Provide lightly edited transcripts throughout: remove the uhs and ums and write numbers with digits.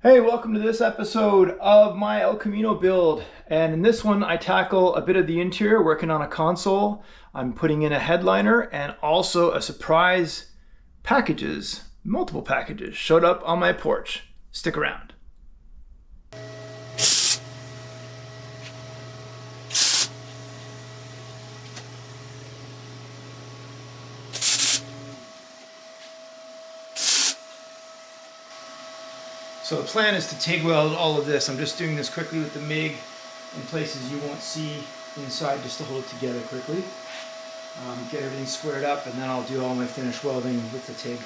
Hey, welcome to this episode of my El Camino build. And in this one, I tackle a bit of the interior, working on a console. I'm putting in a headliner and also a surprise packages, multiple packages, showed up on my porch. Stick around. So the plan is to TIG weld all of this. I'm just doing this quickly with the MIG in places you won't see inside, just to hold it together quickly. Get everything squared up, and then I'll do all my finish welding with the TIG.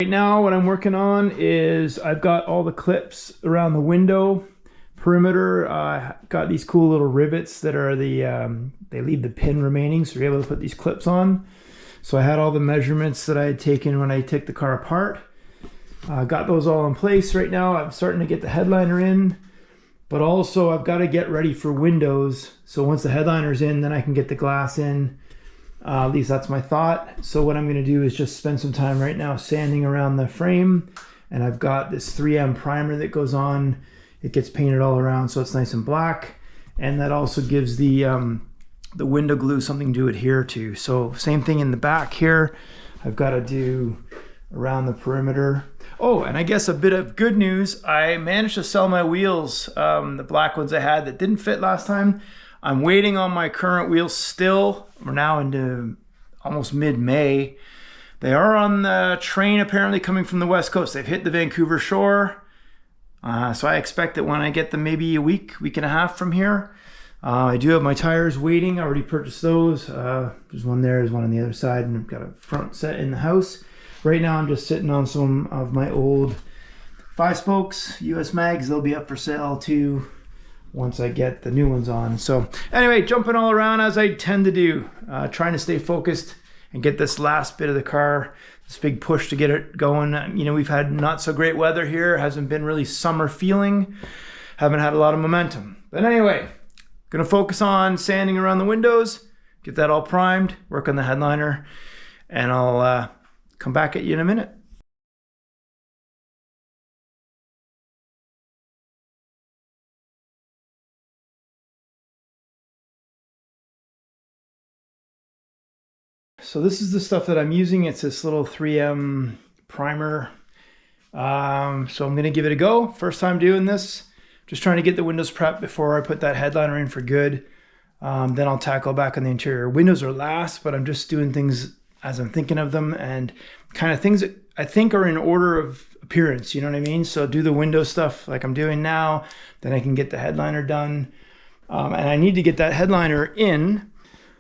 Right now what I'm working on is I've got all the clips around the window perimeter. Got these cool little rivets that are they leave the pin remaining, so you're able to put these clips on. So I had all the measurements that I had taken when I took the car apart. Got those all in place right now. I'm starting to get the headliner in, but also I've got to get ready for windows. So once the headliner's in, then I can get the glass in. At least that's my thought. So what I'm going to do is just spend some time right now sanding around the frame, and I've got this 3M primer that goes on. It gets painted all around so it's nice and black, and that also gives the window glue something to adhere to. So same thing in the back here. I've got to do around the perimeter. Oh, and I guess a bit of good news, I managed to sell my wheels, the black ones I had that didn't fit last time. I'm waiting on my current wheels still. We're now into almost mid-May. They are on the train apparently coming from the West Coast. They've hit the Vancouver shore. So I expect that when I get them maybe a week and a half from here. I do have my tires waiting. I already purchased those. There's one there, there's one on the other side, and I've got a front set in the house. Right now I'm just sitting on some of my old 5-spokes US mags. They'll be up for sale too once I get the new ones on. So anyway, jumping all around as I tend to do, trying to stay focused and get this last bit of the car, this big push to get it going. You know, we've had not so great weather here. Hasn't been really summer feeling. Haven't had a lot of momentum. But anyway, gonna focus on sanding around the windows, get that all primed, work on the headliner, and I'll come back at you in a minute. So this is the stuff that I'm using. It's this little 3M primer. So I'm gonna give it a go. First time doing this. Just trying to get the windows prepped before I put that headliner in for good. Then I'll tackle back on the interior. Windows are last, but I'm just doing things as I'm thinking of them and kind of things that I think are in order of appearance, you know what I mean? So do the window stuff like I'm doing now, then I can get the headliner done. And I need to get that headliner in.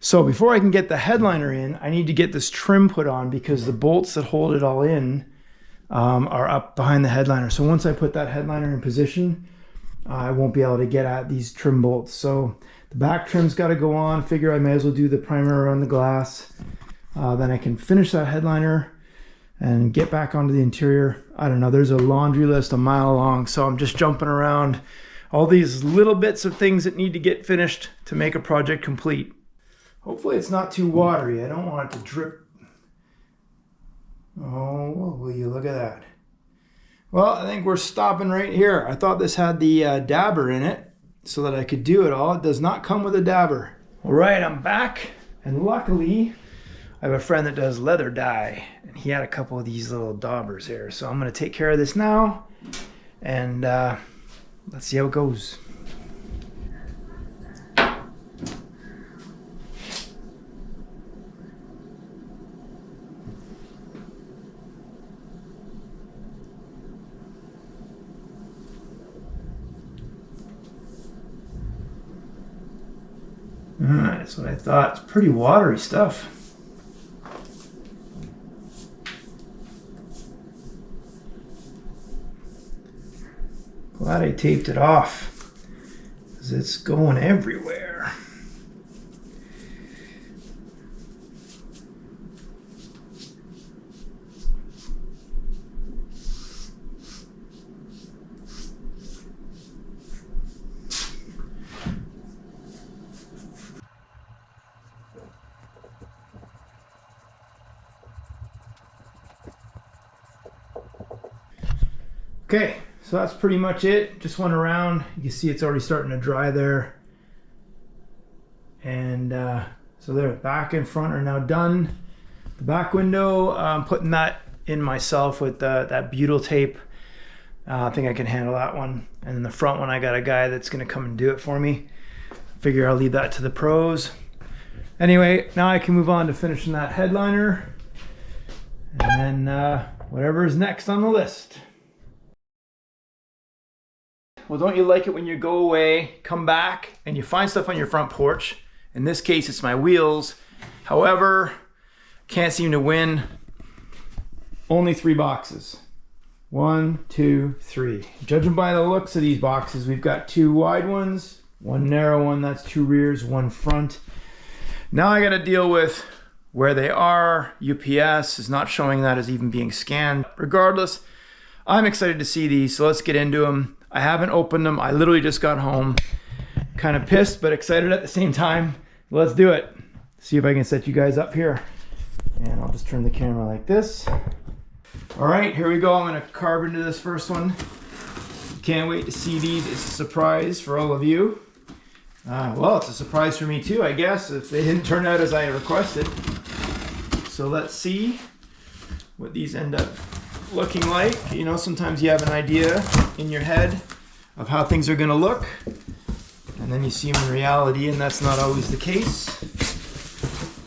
So before I can get the headliner in, I need to get this trim put on because the bolts that hold it all in are up behind the headliner. So once I put that headliner in position, I won't be able to get at these trim bolts. So the back trim's got to go on. Figure I may as well do the primer around the glass. Then I can finish that headliner and get back onto the interior. I don't know, there's a laundry list a mile long, so I'm just jumping around all these little bits of things that need to get finished to make a project complete. Hopefully it's not too watery. I don't want it to drip. Oh, will you look at that. Well, I think we're stopping right here. I thought this had the dabber in it so that I could do it all. It does not come with a dabber. All right, I'm back, and luckily I have a friend that does leather dye, and he had a couple of these little daubers here. So I'm gonna take care of this now, and let's see how it goes. That's what I thought. It's pretty watery stuff. Glad I taped it off because it's going everywhere. Okay, so that's pretty much it. Just went around. You can see it's already starting to dry there. And so there, back and front are now done. The back window, I'm putting that in myself with that butyl tape. I think I can handle that one. And then the front one, I got a guy that's gonna come and do it for me. Figure I'll leave that to the pros. Anyway, now I can move on to finishing that headliner. And then whatever is next on the list. Well, don't you like it when you go away, come back, and you find stuff on your front porch? In this case, it's my wheels. However, can't seem to win. Only 3 boxes. 1, 2, 3. Judging by the looks of these boxes, we've got 2 wide ones, 1 narrow one, that's 2 rears, 1 front. Now I gotta deal with where they are. UPS is not showing that as even being scanned. Regardless, I'm excited to see these, so let's get into them. I haven't opened them. I literally just got home. Kind of pissed, but excited at the same time. Let's do it. See if I can set you guys up here. And I'll just turn the camera like this. All right, here we go. I'm gonna carve into this first one. Can't wait to see these. It's a surprise for all of you. Well, it's a surprise for me too, I guess, if they didn't turn out as I requested. So let's see what these end up looking like. You know, sometimes you have an idea in your head of how things are gonna look, and then you see them in reality, and that's not always the case.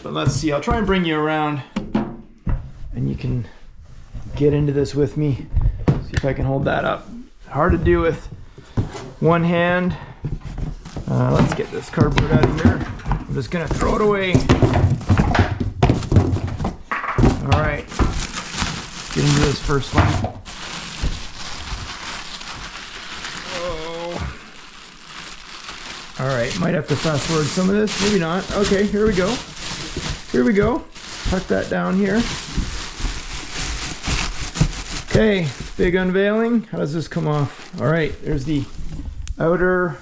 But let's see, I'll try and bring you around and you can get into this with me. See if I can hold that up. Hard to do with one hand. Let's get this cardboard out of here. I'm just gonna throw it away. All right, get into this first one. All right, might have to fast forward some of this, maybe not. Okay, here we go. Here we go. Tuck that down here. Okay, big unveiling. How does this come off? All right, there's the outer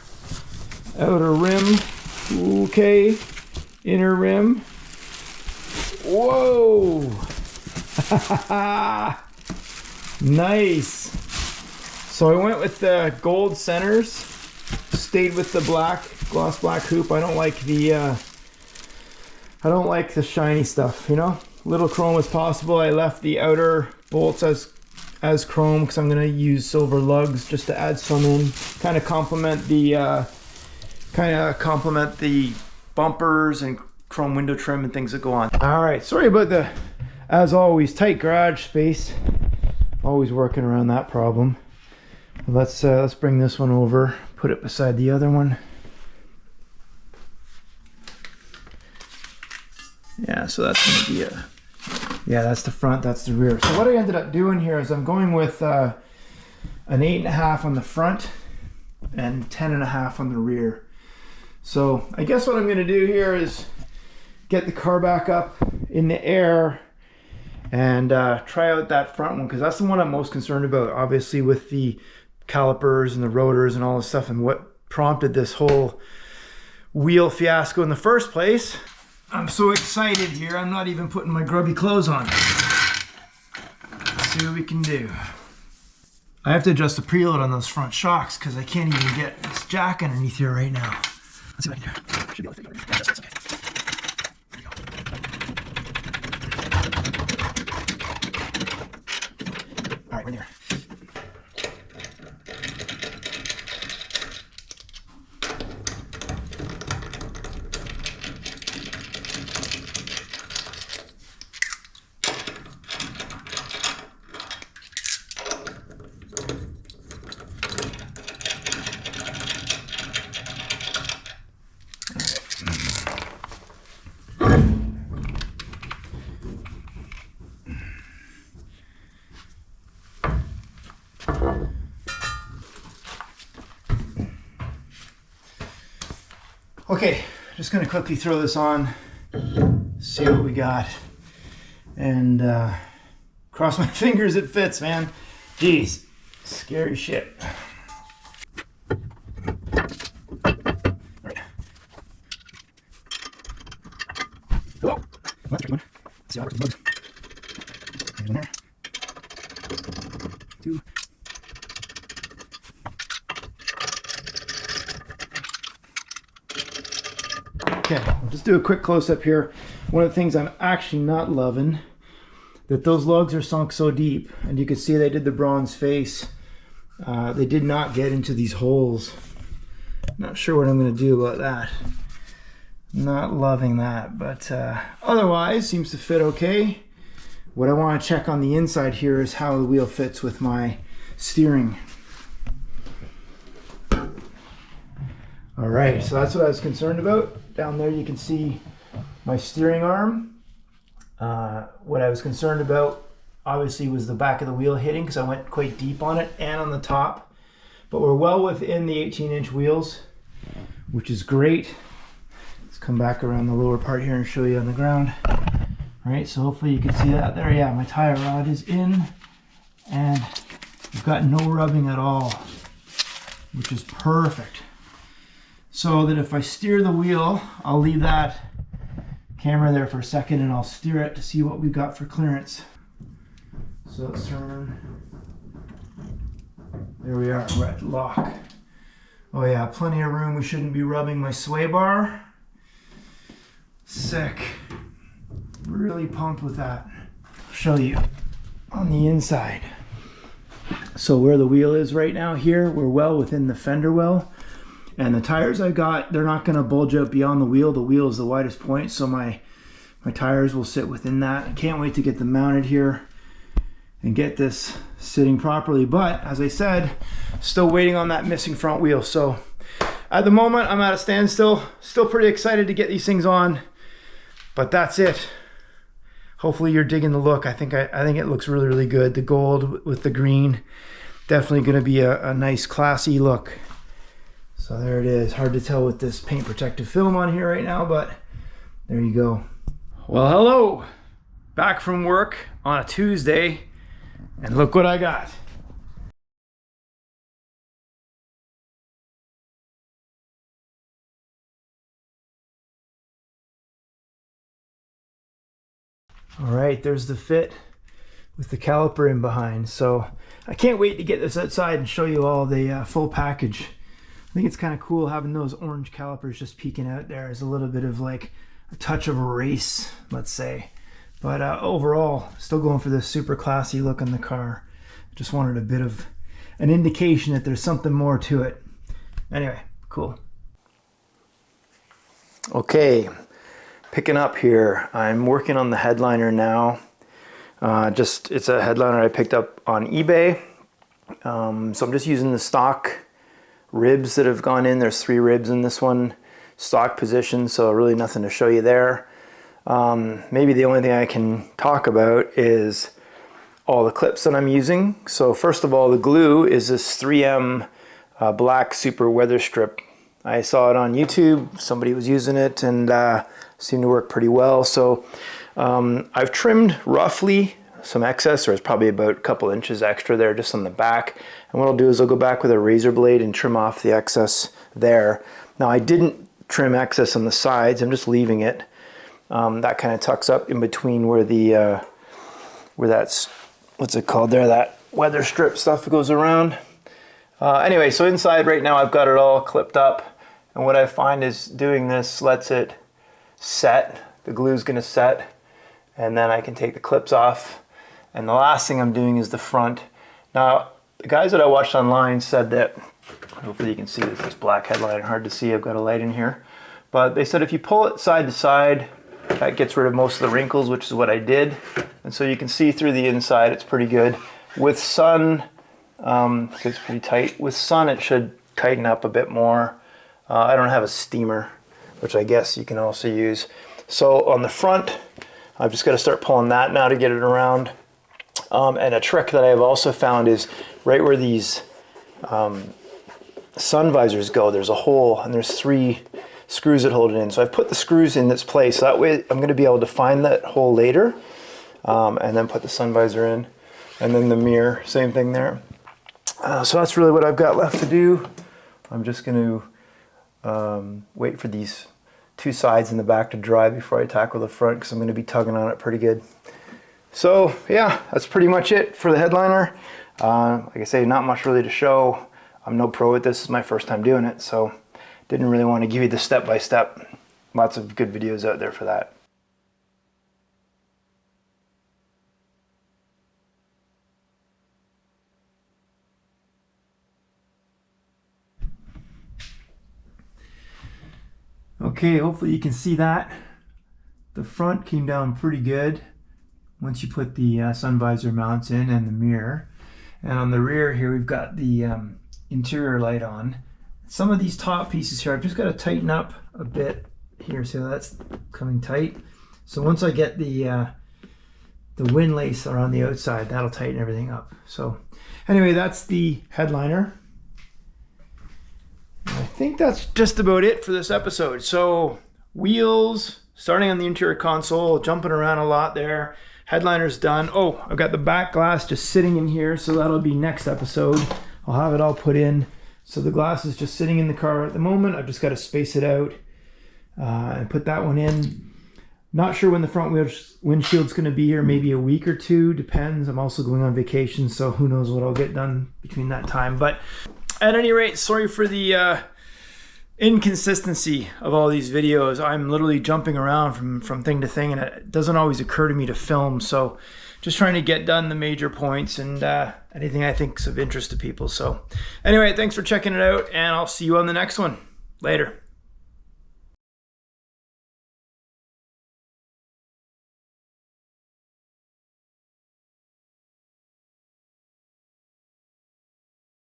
rim. Okay, inner rim. Whoa! Nice. So I went with the gold centers. Stayed with the black, gloss black hoop. I don't like the shiny stuff, you know? Little chrome as possible. I left the outer bolts as chrome because I'm gonna use silver lugs just to add some in, kind of complement the bumpers and chrome window trim and things that go on. All right, sorry about the, as always, tight garage space. Always working around that problem. Let's bring this one over, put it beside the other one. Yeah, so that's gonna be yeah, that's the front, that's the rear. So what I ended up doing here is I'm going with an 8.5 on the front and 10.5 on the rear. So I guess what I'm gonna do here is get the car back up in the air and try out that front one, because that's the one I'm most concerned about, obviously, with the calipers and the rotors and all this stuff, and what prompted this whole wheel fiasco in the first place. I'm so excited here, I'm not even putting my grubby clothes on. Let's see what we can do. I have to adjust the preload on those front shocks because I can't even get this jack underneath here right now. Let's see what I can do. Should be able to figure it out. Yeah, that's okay. There we go. All right, we're there. Okay, just gonna quickly throw this on, see what we got, and cross my fingers it fits, man. Jeez, scary shit. All right. Oh, that's a tricky one. Let's see how it works with bugs. There's one there. 2. Okay, I'll just do a quick close-up here. One of the things I'm actually not loving, that those lugs are sunk so deep, and you can see they did the bronze face. They did not get into these holes. Not sure what I'm going to do about that. Not loving that, but otherwise seems to fit okay. What I want to check on the inside here is how the wheel fits with my steering. All right, so that's what I was concerned about. Down there you can see my steering arm. What I was concerned about obviously was the back of the wheel hitting, because I went quite deep on it and on the top. But we're well within the 18-inch wheels, which is great. Let's come back around the lower part here and show you on the ground. All right, so hopefully you can see that there. Yeah, my tire rod is in and we've got no rubbing at all, which is perfect. So that if I steer the wheel, I'll leave that camera there for a second and I'll steer it to see what we've got for clearance. So let's turn. There we are, we're at lock. Oh yeah, plenty of room. We shouldn't be rubbing my sway bar. Sick. Really pumped with that. I'll show you on the inside. So where the wheel is right now here, we're well within the fender well. And the tires I got, they're not going to bulge out beyond the wheel. The wheel is the widest point, so my My tires will sit within that. I can't wait to get them mounted here and get this sitting properly. But as I said, still waiting on that missing front wheel. So at the moment, I'm at a standstill. Still pretty excited to get these things on, but that's it. Hopefully you're digging the look. I think it looks really, really good. The gold with the green, definitely gonna be a nice classy look. So there it is. Hard to tell with this paint protective film on here right now, but there you go. Well, hello. Back from work on a Tuesday, and look what I got. All right, there's the fit with the caliper in behind. So I can't wait to get this outside and show you all the full package. I think it's kind of cool having those orange calipers just peeking out there as a little bit of like a touch of a race, let's say. But overall, still going for this super classy look on the car. Just wanted a bit of an indication that there's something more to it. Anyway, cool. Okay, picking up here. I'm working on the headliner now. It's a headliner I picked up on eBay. So I'm just using the stock ribs that have gone in. There's 3 ribs in this one, stock position, so really nothing to show you there. Maybe the only thing I can talk about is all the clips that I'm using. So first of all, the glue is this 3M black super weather strip. I saw it on YouTube, somebody was using it, and seemed to work pretty well. So I've trimmed roughly some excess, or it's probably about a couple inches extra there just on the back. And what I'll do is I'll go back with a razor blade and trim off the excess there. Now I didn't trim excess on the sides, I'm just leaving it. That kind of tucks up in between where the where that's, what's it called there, that weather strip stuff goes around. Anyway, so inside right now I've got it all clipped up, and what I find is doing this lets it set. The glue's gonna set, and then I can take the clips off. And the last thing I'm doing is the front. Now, the guys that I watched online said that, hopefully you can see this black headlight, hard to see, I've got a light in here. But they said if you pull it side to side, that gets rid of most of the wrinkles, which is what I did. And so you can see through the inside, it's pretty good. With sun, it's pretty tight. With sun, it should tighten up a bit more. I don't have a steamer, which I guess you can also use. So on the front, I've just got to start pulling that now to get it around. And a trick that I have also found is right where these sun visors go, there's a hole, and there's 3 screws that hold it in. So I've put the screws in this place, so that way I'm going to be able to find that hole later, and then put the sun visor in. And then the mirror, same thing there. So that's really what I've got left to do. I'm just going to wait for these 2 sides in the back to dry before I tackle the front, because I'm going to be tugging on it pretty good. So yeah, that's pretty much it for the headliner. Like I say, not much really to show. I'm no pro at this. This is my first time doing it, so didn't really want to give you the step-by-step. Lots of good videos out there for that. Okay, hopefully you can see that. The front came down pretty good once you put the sun visor mounts in and the mirror. And on the rear here, we've got the interior light on. Some of these top pieces here, I've just got to tighten up a bit here, so that's coming tight. So once I get the wind lace around the outside, that'll tighten everything up. So anyway, that's the headliner. And I think that's just about it for this episode. So wheels, starting on the interior console, jumping around a lot there. Headliner's done. Oh, I've got the back glass just sitting in here, so that'll be next episode. I'll have it all put in. So the glass is just sitting in the car at the moment. I've just got to space it out and put that one in. Not sure when the front windshield's going to be here, maybe a week or 2, depends. I'm also going on vacation, so who knows what I'll get done between that time. But at any rate, sorry for the inconsistency of all these videos. I'm literally jumping around from thing to thing, and it doesn't always occur to me to film. So just trying to get done the major points and anything I think is of interest to people. So anyway, thanks for checking it out, and I'll see you on the next one. Later.